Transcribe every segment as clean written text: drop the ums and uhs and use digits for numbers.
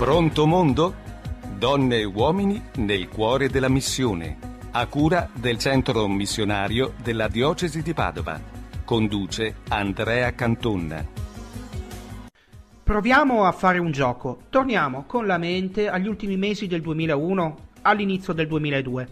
Pronto mondo? Donne e uomini nel cuore della missione. A cura del Centro Missionario della Diocesi di Padova. Conduce Andrea Cantonna. Proviamo a fare un gioco. Torniamo con la mente agli ultimi mesi del 2001, all'inizio del 2002.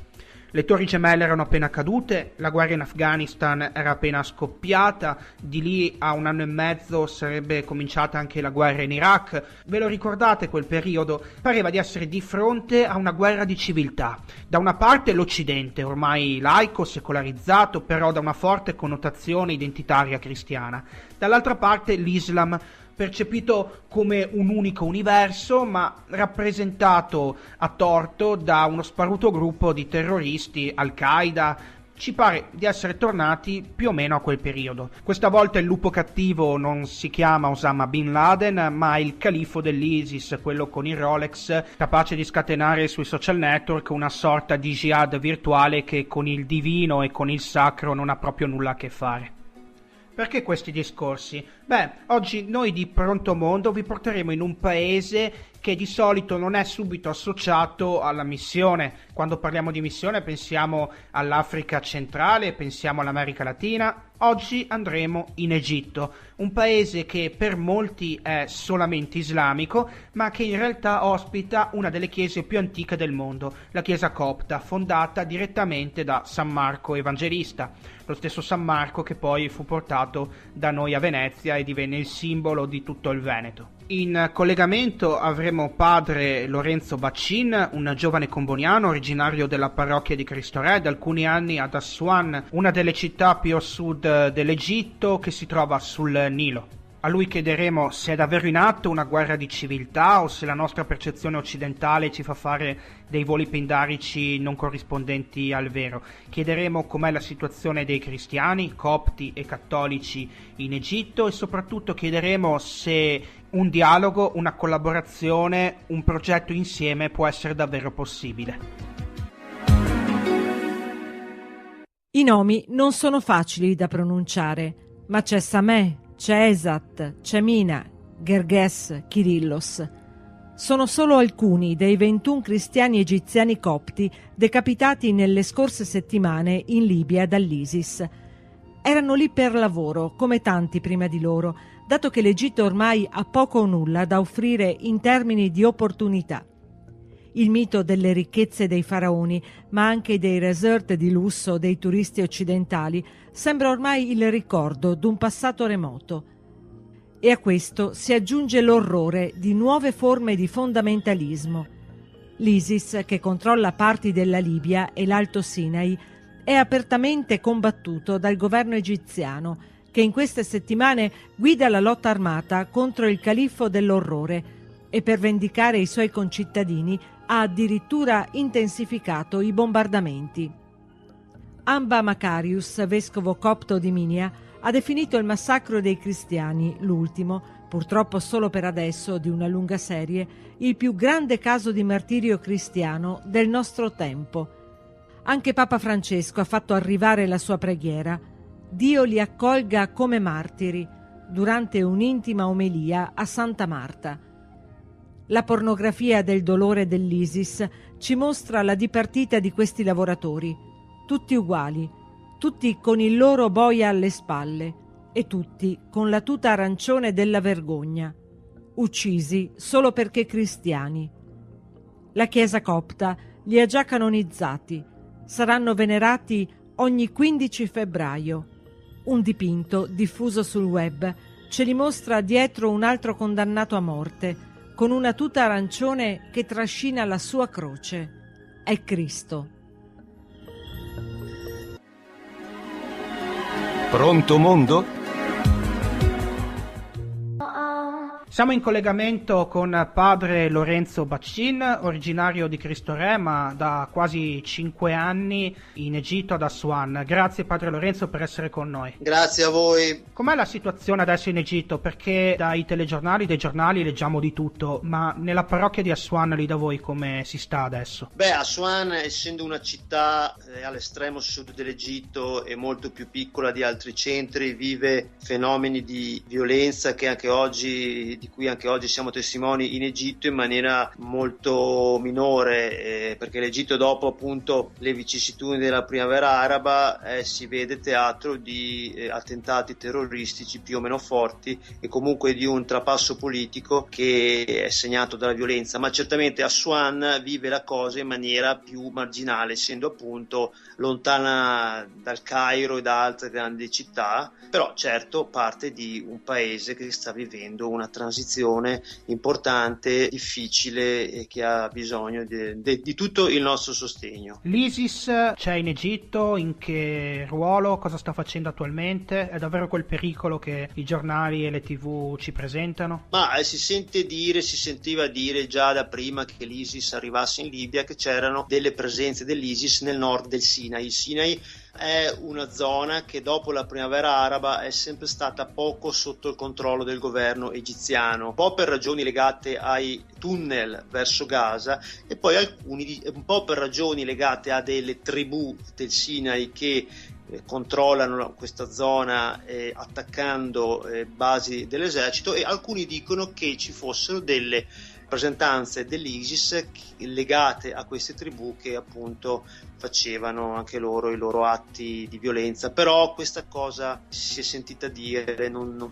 Le torri gemelle erano appena cadute, la guerra in Afghanistan era appena scoppiata, di lì a 1 anno e mezzo sarebbe cominciata anche la guerra in Iraq. Ve lo ricordate quel periodo? Pareva di essere di fronte a una guerra di civiltà. Da una parte l'Occidente, ormai laico, secolarizzato, però da una forte connotazione identitaria cristiana. Dall'altra parte l'Islam, percepito come un unico universo, ma rappresentato a torto da uno sparuto gruppo di terroristi, Al-Qaeda. Ci pare di essere tornati più o meno a quel periodo. Questa volta il lupo cattivo non si chiama Osama Bin Laden, ma il califo dell'ISIS, quello con il Rolex, capace di scatenare sui social network una sorta di jihad virtuale che con il divino e con il sacro non ha proprio nulla a che fare. Perché questi discorsi? Beh, oggi noi di Pronto Mondo vi porteremo in un paese che di solito non è subito associato alla missione. Quando parliamo di missione pensiamo all'Africa centrale, pensiamo all'America Latina. Oggi andremo in Egitto, un paese che per molti è solamente islamico, ma che in realtà ospita una delle chiese più antiche del mondo, la chiesa copta, fondata direttamente da San Marco Evangelista, lo stesso San Marco che poi fu portato da noi a Venezia e divenne il simbolo di tutto il Veneto. In collegamento avremo padre Lorenzo Baccin, un giovane comboniano originario della parrocchia di Cristo Re, da alcuni anni ad Aswan, una delle città più a sud dell'Egitto che si trova sul Nilo. A lui chiederemo se è davvero in atto una guerra di civiltà o se la nostra percezione occidentale ci fa fare dei voli pindarici non corrispondenti al vero. Chiederemo com'è la situazione dei cristiani, copti e cattolici in Egitto e soprattutto chiederemo se un dialogo, una collaborazione, un progetto insieme può essere davvero possibile. I nomi non sono facili da pronunciare, ma c'è Sameh, c'è Esat, c'è Mina, Gerges, Kirillos. Sono solo alcuni dei 21 cristiani egiziani copti decapitati nelle scorse settimane in Libia dall'ISIS. Erano lì per lavoro, come tanti prima di loro, dato che l'Egitto ormai ha poco o nulla da offrire in termini di opportunità. Il mito delle ricchezze dei faraoni, ma anche dei resort di lusso dei turisti occidentali, sembra ormai il ricordo d'un passato remoto. E a questo si aggiunge l'orrore di nuove forme di fondamentalismo. L'ISIS, che controlla parti della Libia e l'Alto Sinai, è apertamente combattuto dal governo egiziano, che in queste settimane guida la lotta armata contro il califfo dell'orrore e per vendicare i suoi concittadini ha addirittura intensificato i bombardamenti. Amba Macarius, vescovo copto di Minia, ha definito il massacro dei cristiani, l'ultimo, purtroppo solo per adesso di una lunga serie, il più grande caso di martirio cristiano del nostro tempo. Anche Papa Francesco ha fatto arrivare la sua preghiera. Dio li accolga come martiri, durante un'intima omelia a Santa Marta. La pornografia del dolore dell'ISIS ci mostra la dipartita di questi lavoratori, tutti uguali, tutti con il loro boia alle spalle e tutti con la tuta arancione della vergogna, uccisi solo perché cristiani. La Chiesa copta li ha già canonizzati, saranno venerati ogni 15 febbraio. Un dipinto diffuso sul web ce li mostra dietro un altro condannato a morte, con una tuta arancione che trascina la sua croce. È Cristo. Pronto mondo? Siamo in collegamento con padre Lorenzo Baccin, originario di Cristo Re, ma da quasi 5 anni in Egitto ad Aswan. Grazie padre Lorenzo per essere con noi. Grazie a voi. Com'è la situazione adesso in Egitto? Perché dai telegiornali, dai giornali leggiamo di tutto, ma nella parrocchia di Aswan lì da voi come si sta adesso? Beh, Aswan, essendo una città all'estremo sud dell'Egitto e molto più piccola di altri centri, vive fenomeni di violenza che anche oggi di cui anche oggi siamo testimoni in Egitto in maniera molto minore, perché l'Egitto, dopo appunto le vicissitudini della primavera araba, si vede teatro di attentati terroristici più o meno forti e comunque di un trapasso politico che è segnato dalla violenza, ma certamente Assuan vive la cosa in maniera più marginale, essendo appunto lontana dal Cairo e da altre grandi città, però certo parte di un paese che sta vivendo una transizione importante, difficile e che ha bisogno di tutto il nostro sostegno. L'ISIS c'è in Egitto, in che ruolo, cosa sta facendo attualmente? È davvero quel pericolo che i giornali e le TV ci presentano? Ma si sentiva dire già da prima che l'ISIS arrivasse in Libia che c'erano delle presenze dell'ISIS nel nord del Sinai. Il Sinai è una zona che dopo la primavera araba è sempre stata poco sotto il controllo del governo egiziano, un po' per ragioni legate ai tunnel verso Gaza e poi un po' per ragioni legate a delle tribù del Sinai che controllano questa zona attaccando basi dell'esercito, e alcuni dicono che ci fossero delle rappresentanze dell'ISIS legate a queste tribù che appunto facevano anche loro i loro atti di violenza, però questa cosa si è sentita dire,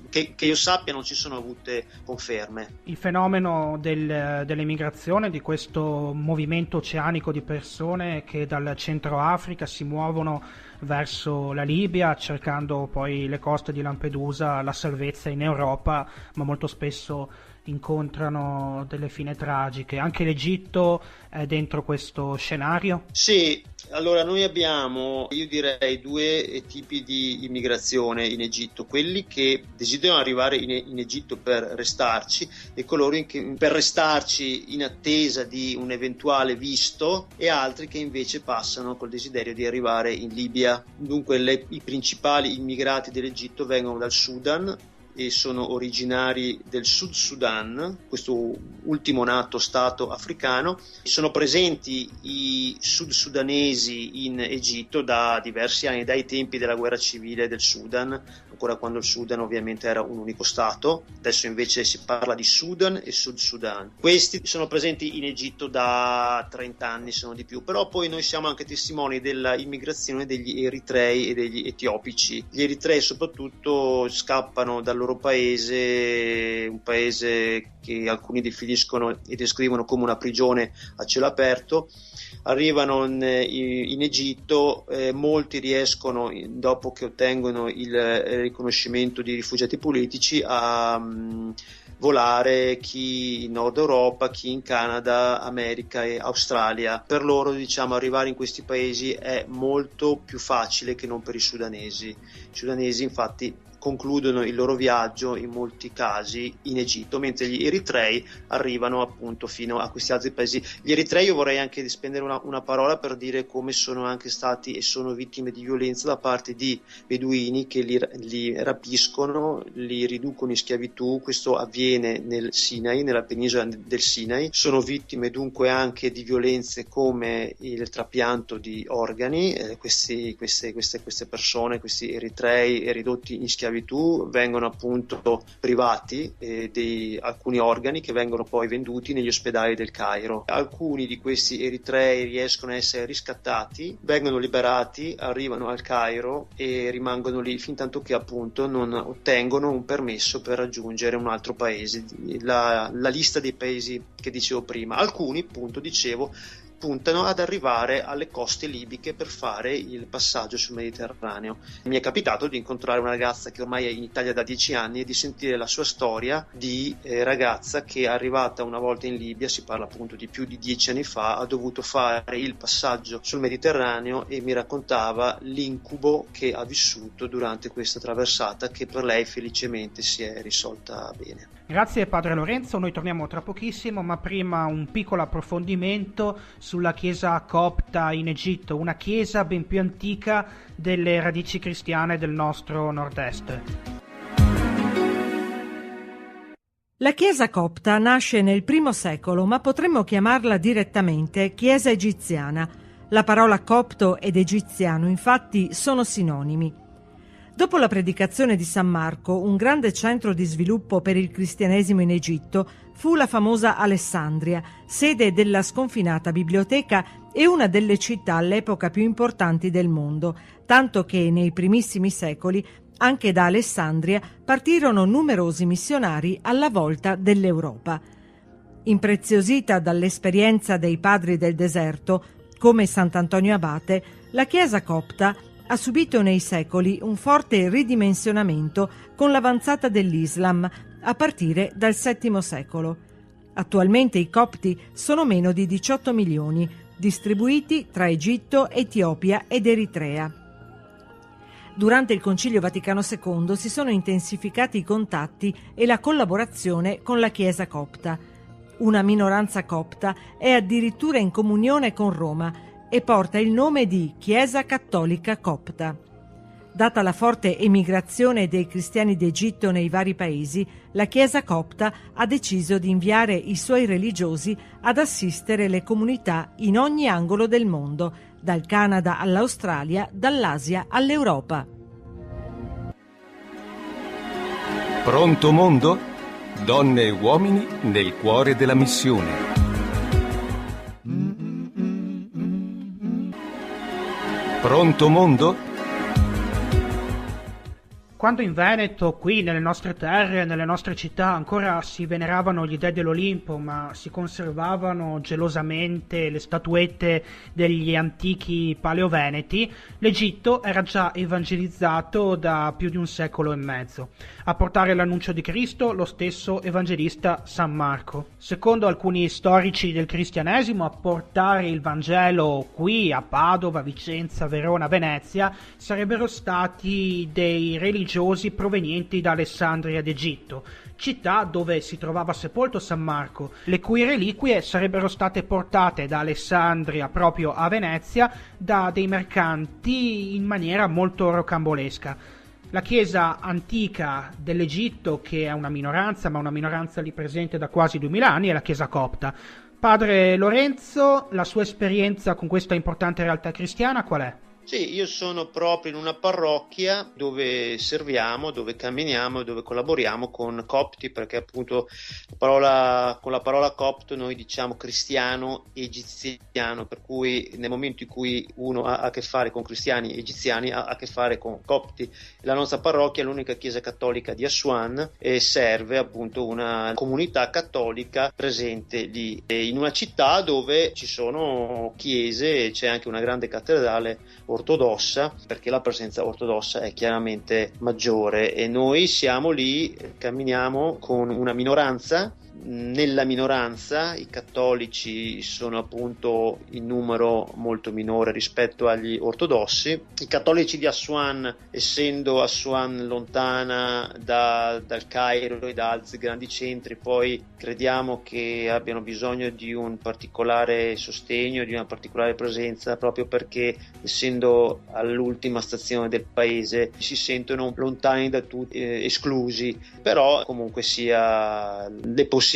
che io sappia non ci sono avute conferme. Il fenomeno dell'emigrazione, di questo movimento oceanico di persone che dal Centro Africa si muovono verso la Libia, cercando poi le coste di Lampedusa la salvezza in Europa, ma molto spesso incontrano delle fine tragiche. Anche l'Egitto è dentro questo scenario? Sì, allora noi abbiamo, io direi, due tipi di immigrazione in Egitto: quelli che desiderano arrivare in Egitto per restarci e coloro che per restarci in attesa di un eventuale visto, e altri che invece passano col desiderio di arrivare in Libia. Dunque i principali immigrati dell'Egitto vengono dal Sudan e sono originari del Sud Sudan, questo ultimo nato stato africano. Sono presenti i sud sudanesi in Egitto da diversi anni, dai tempi della guerra civile del Sudan, ancora quando il Sudan ovviamente era un unico stato. Adesso invece si parla di Sudan e Sud Sudan. Questi sono presenti in Egitto da 30 anni, se non di più, però poi noi siamo anche testimoni della immigrazione degli eritrei e degli etiopici. Gli eritrei soprattutto scappano dal loro paese, un paese che alcuni definiscono e descrivono come una prigione a cielo aperto, arrivano in Egitto, molti riescono, dopo che ottengono il riconoscimento di rifugiati politici, a volare, chi in Nord Europa, chi in Canada, America e Australia. Per loro, diciamo, arrivare in questi paesi è molto più facile che non per i sudanesi. I sudanesi infatti concludono il loro viaggio in molti casi in Egitto, mentre gli eritrei arrivano appunto fino a questi altri paesi. Gli eritrei, io vorrei anche spendere una parola per dire come sono anche stati e sono vittime di violenza da parte di beduini che li rapiscono, li riducono in schiavitù. Questo avviene nel Sinai, nella penisola del Sinai. Sono vittime dunque anche di violenze come il trapianto di organi. Queste persone, questi eritrei ridotti in schiavitù, vengono appunto privati di alcuni organi che vengono poi venduti negli ospedali del Cairo. Alcuni di questi eritrei riescono a essere riscattati, vengono liberati, arrivano al Cairo e rimangono lì fin tanto che appunto non ottengono un permesso per raggiungere un altro paese. La lista dei paesi che dicevo prima, alcuni appunto dicevo puntano ad arrivare alle coste libiche per fare il passaggio sul Mediterraneo. Mi è capitato di incontrare una ragazza che ormai è in Italia da 10 anni e di sentire la sua storia di ragazza che è arrivata una volta in Libia, si parla appunto di più di 10 anni fa, ha dovuto fare il passaggio sul Mediterraneo e mi raccontava l'incubo che ha vissuto durante questa traversata, che per lei felicemente si è risolta bene. Grazie padre Lorenzo, noi torniamo tra pochissimo, ma prima un piccolo approfondimento sulla chiesa copta in Egitto, una chiesa ben più antica delle radici cristiane del nostro nord-est. La chiesa copta nasce nel I secolo, ma potremmo chiamarla direttamente chiesa egiziana. La parola copto ed egiziano infatti sono sinonimi. Dopo la predicazione di San Marco, un grande centro di sviluppo per il cristianesimo in Egitto fu la famosa Alessandria, sede della sconfinata biblioteca e una delle città all'epoca più importanti del mondo, tanto che nei primissimi secoli anche da Alessandria partirono numerosi missionari alla volta dell'Europa. Impreziosita dall'esperienza dei padri del deserto, come Sant'Antonio Abate, la Chiesa copta ha subito nei secoli un forte ridimensionamento con l'avanzata dell'Islam a partire dal VII secolo. Attualmente i copti sono meno di 18 milioni, distribuiti tra Egitto, Etiopia ed Eritrea. Durante il Concilio Vaticano II si sono intensificati i contatti e la collaborazione con la Chiesa copta. Una minoranza copta è addirittura in comunione con Roma e porta il nome di Chiesa Cattolica Copta. Data la forte emigrazione dei cristiani d'Egitto nei vari paesi, la Chiesa copta ha deciso di inviare i suoi religiosi ad assistere le comunità in ogni angolo del mondo, dal Canada all'Australia, dall'Asia all'Europa. Pronto mondo? Donne e uomini nel cuore della missione. Pronto mondo? Quando in Veneto, qui nelle nostre terre, nelle nostre città, ancora si veneravano gli dei dell'Olimpo, ma si conservavano gelosamente le statuette degli antichi paleoveneti, l'Egitto era già evangelizzato da più di un secolo e mezzo. A portare l'annuncio di Cristo lo stesso evangelista San Marco. Secondo alcuni storici del cristianesimo, a portare il Vangelo qui a Padova, Vicenza, Verona, Venezia sarebbero stati dei religiosi provenienti da Alessandria d'Egitto, città dove si trovava sepolto San Marco, le cui reliquie sarebbero state portate da Alessandria proprio a Venezia da dei mercanti in maniera molto rocambolesca. La chiesa antica dell'Egitto, che è una minoranza, ma una minoranza lì presente da quasi 2000 anni, è la chiesa copta. Padre Lorenzo, la sua esperienza con questa importante realtà cristiana qual è? Sì, io sono proprio in una parrocchia dove serviamo, dove camminiamo, dove collaboriamo con copti, perché appunto con la parola copto noi diciamo cristiano egiziano, per cui nel momento in cui uno ha a che fare con cristiani egiziani ha a che fare con copti. La nostra parrocchia è l'unica chiesa cattolica di Assuan e serve appunto una comunità cattolica presente lì, in una città dove ci sono chiese e c'è anche una grande cattedrale ortodossa, perché la presenza ortodossa è chiaramente maggiore e noi siamo lì, camminiamo con una minoranza. Nella minoranza i cattolici sono appunto in numero molto minore rispetto agli ortodossi. I cattolici di Assuan, essendo Assuan lontana dal Cairo e da altri grandi centri, poi crediamo che abbiano bisogno di un particolare sostegno, di una particolare presenza, proprio perché essendo all'ultima stazione del paese si sentono lontani da tutti, esclusi, però comunque sia le possibilità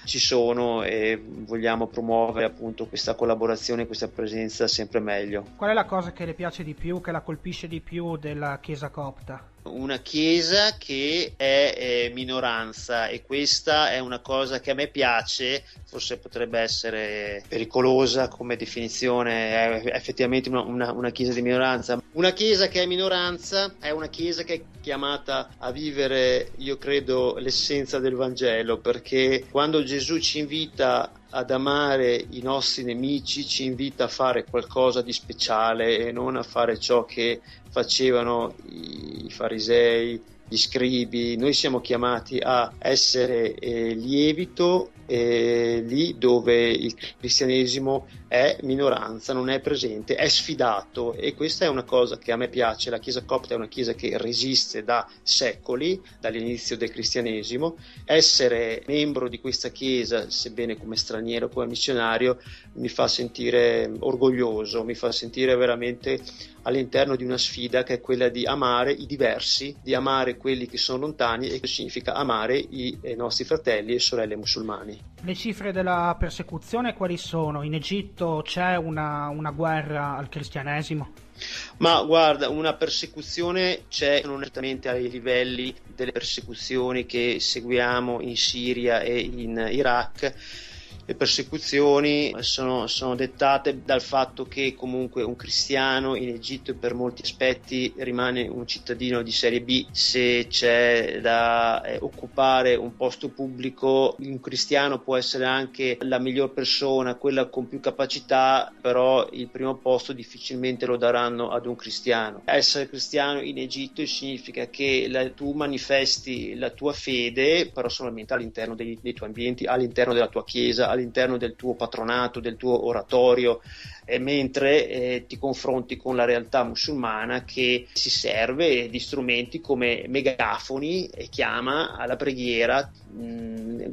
ci sono e vogliamo promuovere appunto questa collaborazione, questa presenza sempre meglio. Qual è la cosa che le piace di più, che la colpisce di più della chiesa copta? Una chiesa che è minoranza, e questa è una cosa che a me piace, forse potrebbe essere pericolosa come definizione, è effettivamente una chiesa di minoranza. Una chiesa che è minoranza è una chiesa che è chiamata a vivere, io credo, l'essenza del Vangelo, perché quando Gesù ci invita ad amare i nostri nemici, ci invita a fare qualcosa di speciale e non a fare ciò che facevano i farisei, gli scribi. Noi siamo chiamati a essere lievito lì dove il cristianesimo è minoranza, non è presente, è sfidato, e questa è una cosa che a me piace. La chiesa copta è una chiesa che resiste da secoli, dall'inizio del cristianesimo. Essere membro di questa chiesa, sebbene come straniero, come missionario, mi fa sentire orgoglioso, mi fa sentire veramente all'interno di una sfida che è quella di amare i diversi, di amare quelli che sono lontani, e che significa amare i nostri fratelli e sorelle musulmani. Le cifre della persecuzione quali sono? In Egitto c'è una guerra al cristianesimo? Ma guarda, una persecuzione c'è, non esattamente ai livelli delle persecuzioni che seguiamo in Siria e in Iraq. Le persecuzioni sono dettate dal fatto che comunque un cristiano in Egitto per molti aspetti rimane un cittadino di serie B. Se c'è da occupare un posto pubblico, un cristiano può essere anche la miglior persona, quella con più capacità, però il primo posto difficilmente lo daranno ad un cristiano. Essere cristiano in Egitto significa che tu manifesti la tua fede, però solamente all'interno dei tuoi ambienti, all'interno della tua chiesa, all'interno del tuo patronato, del tuo oratorio, mentre ti confronti con la realtà musulmana che si serve di strumenti come megafoni e chiama alla preghiera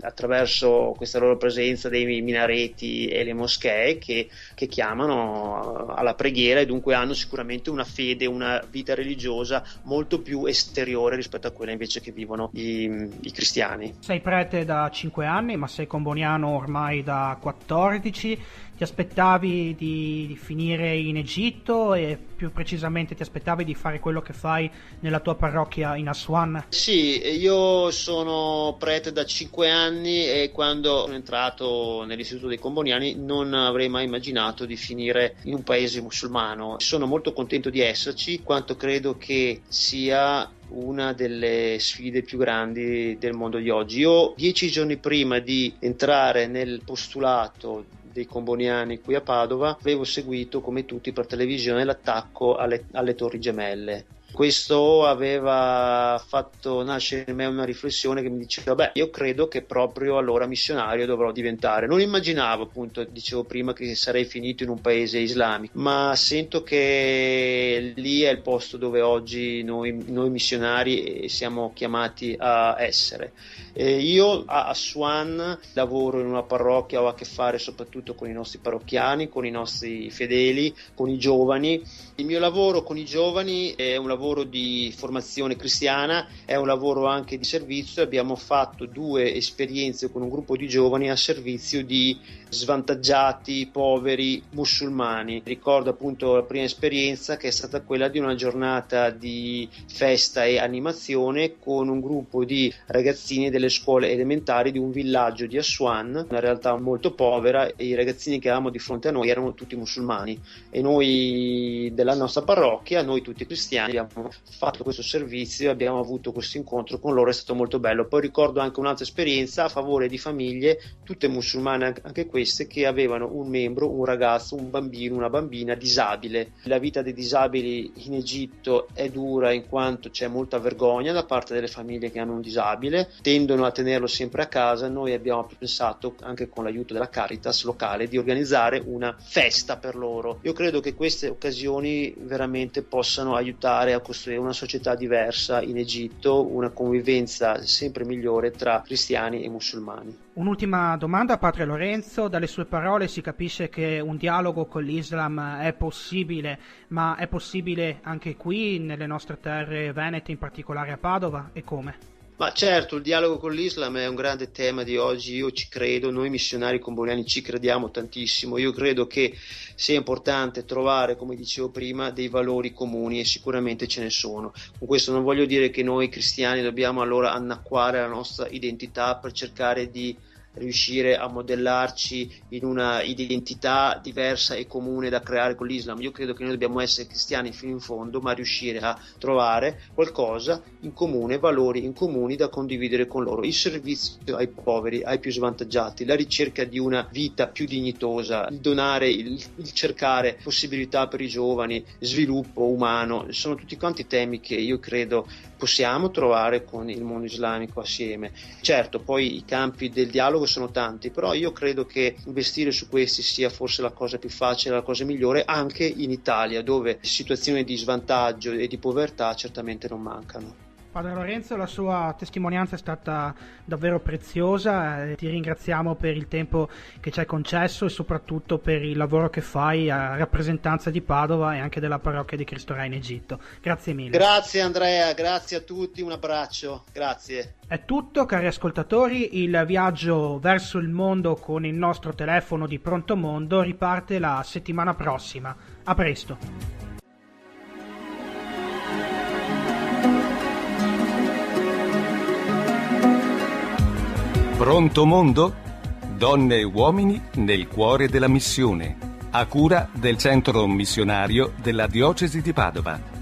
attraverso questa loro presenza dei minareti e le moschee che chiamano alla preghiera, e dunque hanno sicuramente una fede, una vita religiosa molto più esteriore rispetto a quella invece che vivono i cristiani. Sei prete da 5 anni, ma sei comboniano ormai da 14. Ti aspettavi di finire in Egitto, e più precisamente ti aspettavi di fare quello che fai nella tua parrocchia in Aswan? Sì, io sono prete da 5 anni e quando sono entrato nell'istituto dei comboniani non avrei mai immaginato di finire in un paese musulmano. Sono molto contento di esserci, quanto credo che sia una delle sfide più grandi del mondo di oggi. Io 10 giorni prima di entrare nel postulato dei comboniani qui a Padova avevo seguito come tutti per televisione l'attacco alle Torri Gemelle. Questo aveva fatto nascere in me una riflessione che mi diceva: beh, io credo che proprio allora missionario dovrò diventare. Non immaginavo, appunto, dicevo prima, che sarei finito in un paese islamico, ma sento che lì è il posto dove oggi noi missionari siamo chiamati a essere. Io a Aswan lavoro in una parrocchia, ho a che fare soprattutto con i nostri parrocchiani, con i nostri fedeli, con i giovani. Il mio lavoro con i giovani è un lavoro di formazione cristiana, è un lavoro anche di servizio. Abbiamo fatto 2 esperienze con un gruppo di giovani a servizio di svantaggiati, poveri musulmani. Ricordo appunto la prima esperienza, che è stata quella di una giornata di festa e animazione con un gruppo di ragazzini delle scuole elementari di un villaggio di Aswan, una realtà molto povera, e i ragazzini che avevamo di fronte a noi erano tutti musulmani, e noi della nostra parrocchia, noi tutti cristiani, abbiamo fatto questo servizio, abbiamo avuto questo incontro con loro, è stato molto bello. Poi ricordo anche un'altra esperienza a favore di famiglie tutte musulmane, anche queste, che avevano un membro, un ragazzo, un bambino, una bambina disabile. La vita dei disabili in Egitto è dura, in quanto c'è molta vergogna da parte delle famiglie che hanno un disabile, tendono a tenerlo sempre a casa. Noi abbiamo pensato, anche con l'aiuto della Caritas locale, di organizzare una festa per loro. Io credo che queste occasioni veramente possano aiutare a costruire una società diversa in Egitto, una convivenza sempre migliore tra cristiani e musulmani. Un'ultima domanda, padre Lorenzo. Dalle sue parole si capisce che un dialogo con l'Islam è possibile, ma è possibile anche qui nelle nostre terre venete, in particolare a Padova, e come? Ma certo, il dialogo con l'Islam è un grande tema di oggi. Io ci credo, noi missionari comboniani ci crediamo tantissimo. Io credo che sia importante trovare, come dicevo prima, dei valori comuni, e sicuramente ce ne sono. Con questo non voglio dire che noi cristiani dobbiamo allora annacquare la nostra identità per cercare di riuscire a modellarci in una identità diversa e comune da creare con l'Islam. Io credo che noi dobbiamo essere cristiani fino in fondo, ma riuscire a trovare qualcosa in comune, valori in comuni da condividere con loro: il servizio ai poveri, ai più svantaggiati, la ricerca di una vita più dignitosa, il donare, il cercare possibilità per i giovani, sviluppo umano. Sono tutti quanti temi che io credo possiamo trovare con il mondo islamico assieme. Certo, poi i campi del dialogo sono tanti, però io credo che investire su questi sia forse la cosa più facile, la cosa migliore, anche in Italia, dove situazioni di svantaggio e di povertà certamente non mancano. Padre Lorenzo, la sua testimonianza è stata davvero preziosa, ti ringraziamo per il tempo che ci hai concesso e soprattutto per il lavoro che fai a rappresentanza di Padova e anche della parrocchia di Cristo Re in Egitto. Grazie mille. Grazie Andrea, grazie a tutti, un abbraccio, grazie. È tutto, cari ascoltatori, il viaggio verso il mondo con il nostro telefono di Pronto Mondo riparte la settimana prossima. A presto. Pronto mondo? Donne e uomini nel cuore della missione, a cura del centro missionario della diocesi di Padova.